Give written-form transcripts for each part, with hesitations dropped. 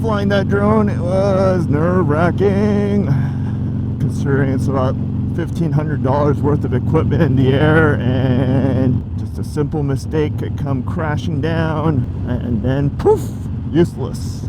flying that drone, it was nerve-wracking, considering it's about $1,500 worth of equipment in the air, and just a simple mistake could come crashing down, and then poof, useless.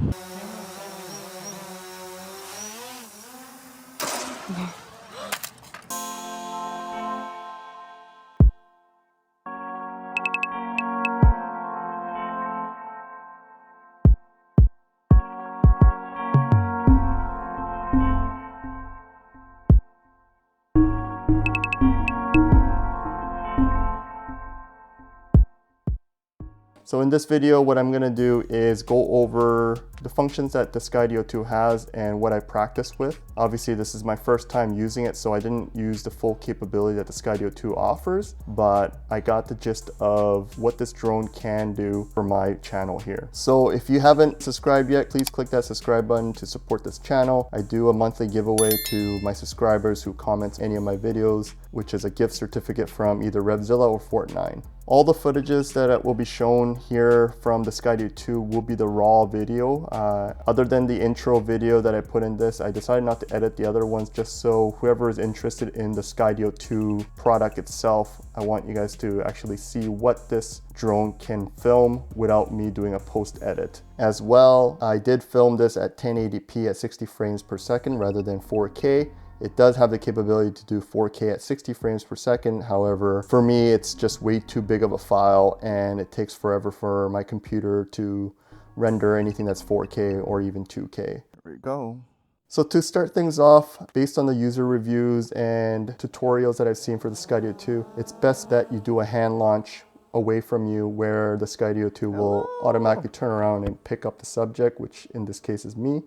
So in this video, what I'm gonna do is go over the functions that the Skydio 2 has and what I practice with. Obviously, this is my first time using it, so I didn't use the full capability that the Skydio 2 offers, but I got the gist of what this drone can do for my channel here. So if you haven't subscribed yet, please click that subscribe button to support this channel. I do a monthly giveaway to my subscribers who comment any of my videos, which is a gift certificate from either Revzilla or Fortnite. All the footages that will be shown here from the Skydio 2 will be the raw video. Other than the intro video that I put in this, I decided not to edit the other ones just so whoever is interested in the Skydio 2 product itself, I want you guys to actually see what this drone can film without me doing a post edit. As well, I did film this at 1080p at 60 frames per second rather than 4K. It does have the capability to do 4K at 60 frames per second. However, for me, it's just way too big of a file and it takes forever for my computer to render anything that's 4K or even 2K. There we go. So to start things off, based on the user reviews and tutorials that I've seen for the Skydio 2, it's best that you do a hand launch away from you where the Skydio 2 will automatically turn around and pick up the subject, which in this case is me.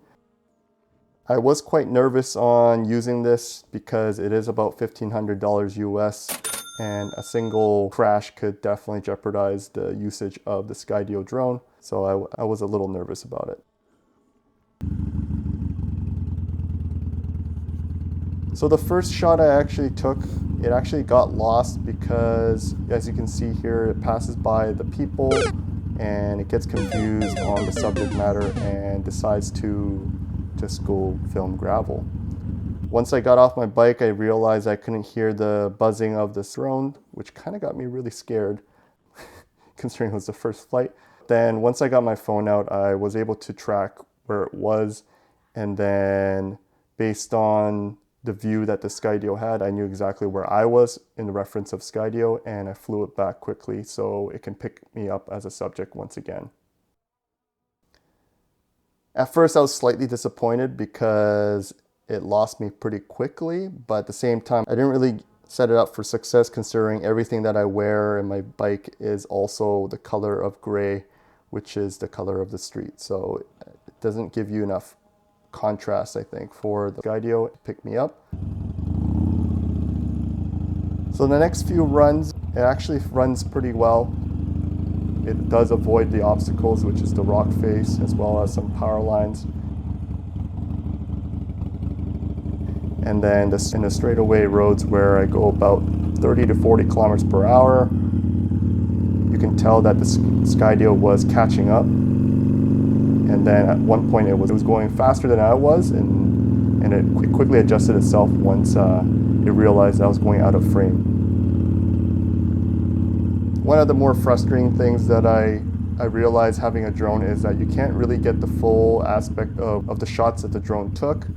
I was quite nervous on using this because it is about $1,500 US and a single crash could definitely jeopardize the usage of the Skydio drone. So I was a little nervous about it. So the first shot I actually took, it actually got lost because as you can see here, it passes by the people and it gets confused on the subject matter and decides to just go film gravel. Once I got off my bike, I realized I couldn't hear the buzzing of this drone, which kind of got me really scared considering it was the first flight. Then once I got my phone out, I was able to track where it was, and then based on the view that the Skydio had, I knew exactly where I was in the reference of Skydio, and I flew it back quickly so it can pick me up as a subject once again. At first I was slightly disappointed because it lost me pretty quickly, but at the same time, I didn't really set it up for success considering everything that I wear in my bike is also the color of gray, which is the color of the street. So it doesn't give you enough contrast, I think, for the Skydio to pick me up. So the next few runs, it actually runs pretty well. It does avoid the obstacles, which is the rock face, as well as some power lines. And then in the straightaway roads where I go about 30 to 40 kilometers per hour, you can tell that the Skydio was catching up. And then at one point it was going faster than I was, and it quickly adjusted itself once it realized I was going out of frame. One of the more frustrating things that I realized having a drone is that you can't really get the full aspect of the shots that the drone took.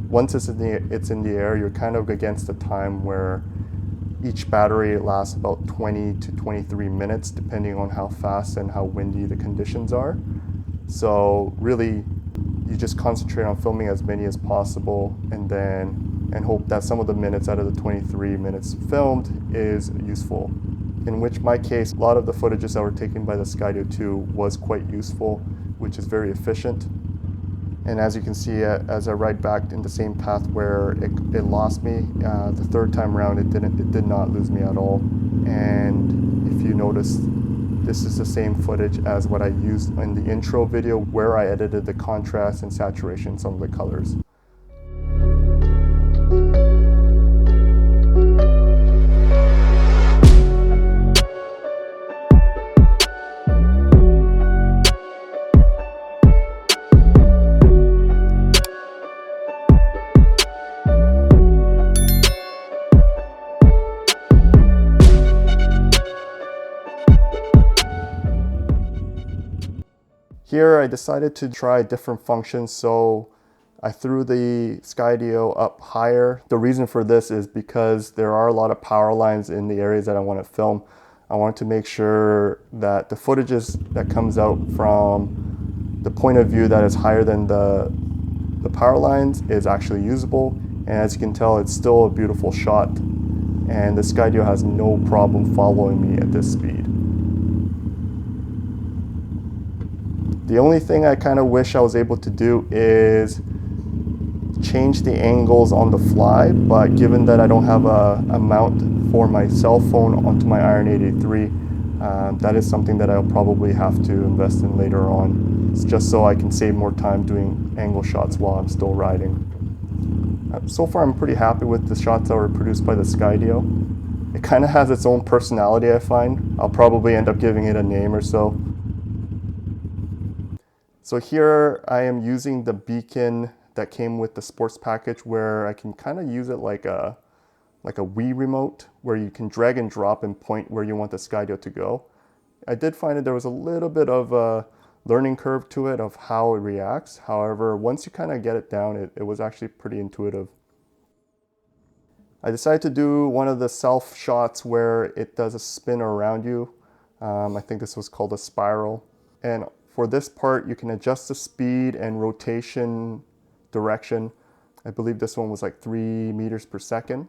Once it's in the air, you're kind of against the time where each battery lasts about 20 to 23 minutes, depending on how fast and how windy the conditions are. So really, you just concentrate on filming as many as possible and hope that some of the minutes out of the 23 minutes filmed is useful. In which my case, a lot of the footages that were taken by the Skydio 2 was quite useful, which is very efficient. And as you can see, as I ride back in the same path where it lost me, the third time around it did not lose me at all. And if you notice, this is the same footage as what I used in the intro video where I edited the contrast and saturation, some of the colors. Here I decided to try different functions, so I threw the Skydio up higher. The reason for this is because there are a lot of power lines in the areas that I want to film. I wanted to make sure that the footages that comes out from the point of view that is higher than the power lines is actually usable. And as you can tell, it's still a beautiful shot. And the Skydio has no problem following me at this speed. The only thing I kind of wish I was able to do is change the angles on the fly, but given that I don't have a mount for my cell phone onto my Iron 83, that is something that I'll probably have to invest in later on. It's just so I can save more time doing angle shots while I'm still riding. So far I'm pretty happy with the shots that were produced by the Skydio. It kind of has its own personality, I find. I'll probably end up giving it a name or so. So here I am using the beacon that came with the sports package, where I can kind of use it like a Wii remote, where you can drag and drop and point where you want the Skydio to go. I did find that there was a little bit of a learning curve to it of how it reacts. However, once you kind of get it down, it was actually pretty intuitive. I decided to do one of the self shots where it does a spin around you. I think this was called a spiral. And for this part, you can adjust the speed and rotation direction. I believe this one was like 3 meters per second.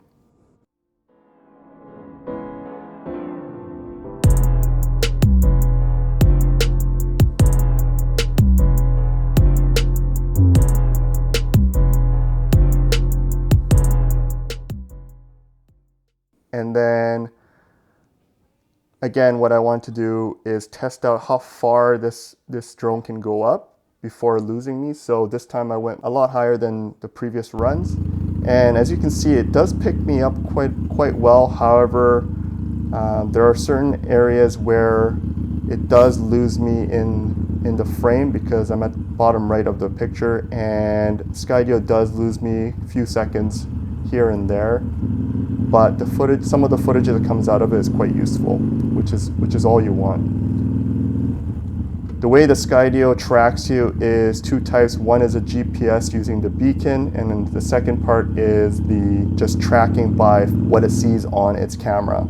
And then again, what I want to do is test out how far this drone can go up before losing me. So this time I went a lot higher than the previous runs. And as you can see, it does pick me up quite well. However, there are certain areas where it does lose me in the frame because I'm at the bottom right of the picture, and Skydio does lose me a few seconds here and there. But the footage, some of the footage that comes out of it is quite useful, which is all you want. The way the Skydio tracks you is two types. One is a GPS using the beacon, and then the second part is the just tracking by what it sees on its camera.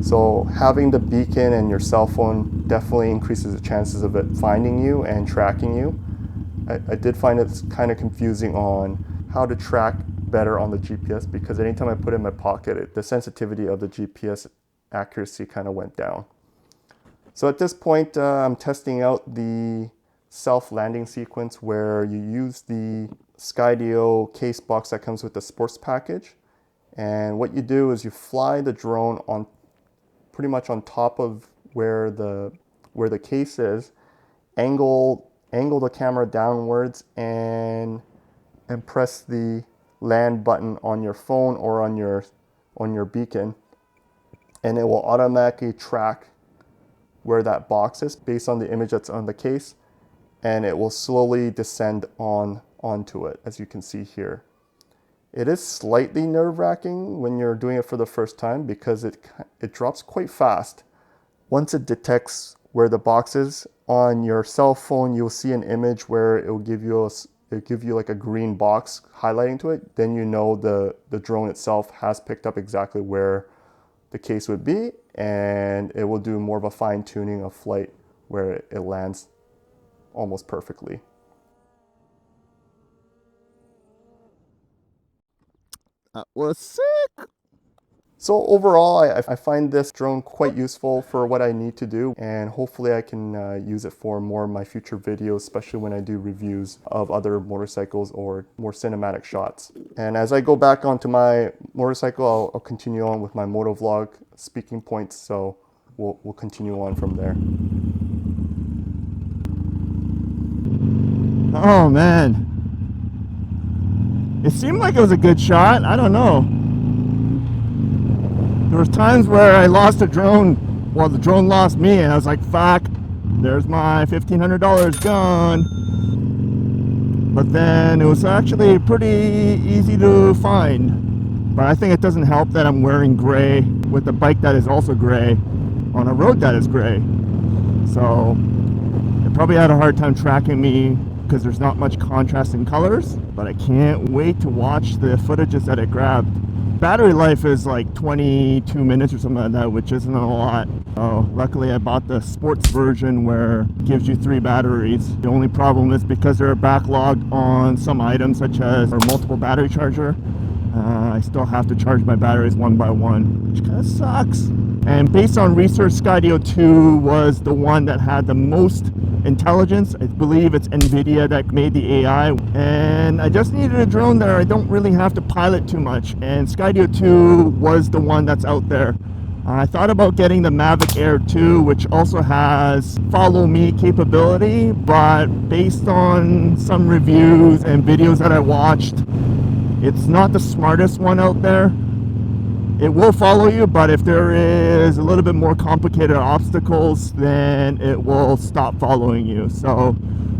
So having the beacon and your cell phone definitely increases the chances of it finding you and tracking you. I did find it's kind of confusing on how to track better on the GPS, because anytime I put it in my pocket, the sensitivity of the GPS accuracy kind of went down. So at this point, I'm testing out the self-landing sequence where you use the Skydio case box that comes with the sports package. And what you do is you fly the drone on pretty much on top of where the case is, angle the camera downwards, and press the land button on your phone or on your beacon, and it will automatically track where that box is based on the image that's on the case, and it will slowly descend onto it, as you can see here. It is slightly nerve-wracking when you're doing it for the first time because it drops quite fast. Once it detects where the box is on your cell phone, you'll see an image where it will give you like a green box highlighting to it. Then you know the drone itself has picked up exactly where the case would be, and it will do more of a fine-tuning of flight where it lands almost perfectly. That was sick! So overall, I find this drone quite useful for what I need to do, and hopefully I can use it for more of my future videos, especially when I do reviews of other motorcycles or more cinematic shots. And as I go back onto my motorcycle, I'll continue on with my motovlog speaking points, so we'll continue on from there. Oh man, it seemed like it was a good shot. I don't know. There was times where I lost a drone, well, the drone lost me, and I was like, fuck, there's my $1,500 gone. But then it was actually pretty easy to find. But I think it doesn't help that I'm wearing gray with a bike that is also gray on a road that is gray. So it probably had a hard time tracking me because there's not much contrast in colors, but I can't wait to watch the footages that it grabbed. Battery life is like 22 minutes or something like that, which isn't a lot. Oh, luckily I bought the sports version where it gives you 3 batteries. The only problem is because they're backlogged on some items such as our multiple battery charger, I still have to charge my batteries one by one, which kind of sucks. And based on research, Skydio 2 was the one that had the most intelligence. I believe it's NVidia that made the AI. And I just needed a drone there. I don't really have to pilot too much. And Skydio 2 was the one that's out there. I thought about getting the Mavic Air 2, which also has follow me capability, but based on some reviews and videos that I watched, it's not the smartest one out there. It will follow you, but if there is a little bit more complicated obstacles, then it will stop following you. So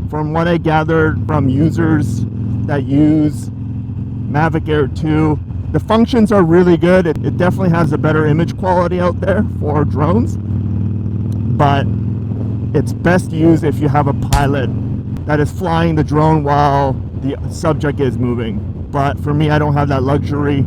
from what I gathered from users that use Mavic Air 2, the functions are really good. It definitely has a better image quality out there for drones, but it's best used if you have a pilot that is flying the drone while the subject is moving. But for me, I don't have that luxury,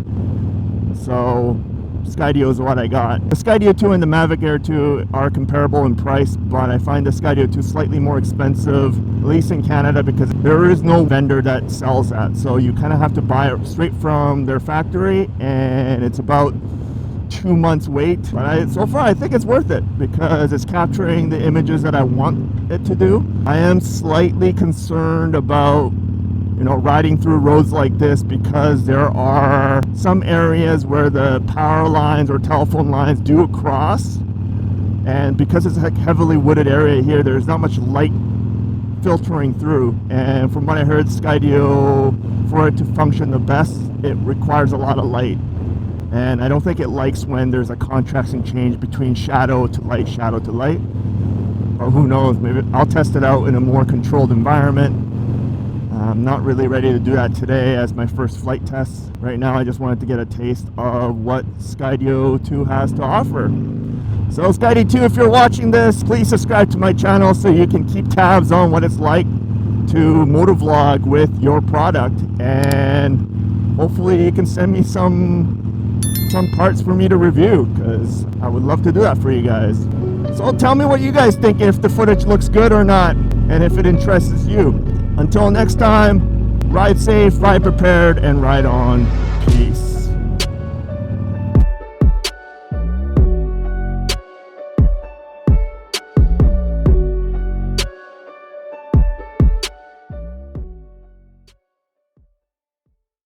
so Skydio is what I got. The Skydio 2 and the Mavic Air 2 are comparable in price, but I find the Skydio 2 slightly more expensive, at least in Canada, because there is no vendor that sells that. So you kind of have to buy it straight from their factory, and it's about 2 months wait. But so far I think it's worth it because it's capturing the images that I want it to do. I am slightly concerned about riding through roads like this because there are some areas where the power lines or telephone lines do cross, and because it's a heavily wooded area here, there's not much light filtering through. And from what I heard, Skydio, for it to function the best, it requires a lot of light, and I don't think it likes when there's a contrasting change between shadow to light, shadow to light. Or who knows, maybe I'll test it out in a more controlled environment. I'm not really ready to do that today as my first flight test. Right now I just wanted to get a taste of what Skydio 2 has to offer. So Skydio 2, if you're watching this, please subscribe to my channel so you can keep tabs on what it's like to motovlog with your product, and hopefully you can send me some parts for me to review, because I would love to do that for you guys. So tell me what you guys think, if the footage looks good or not, and if it interests you. Until next time, ride safe, ride prepared, and ride on. Peace.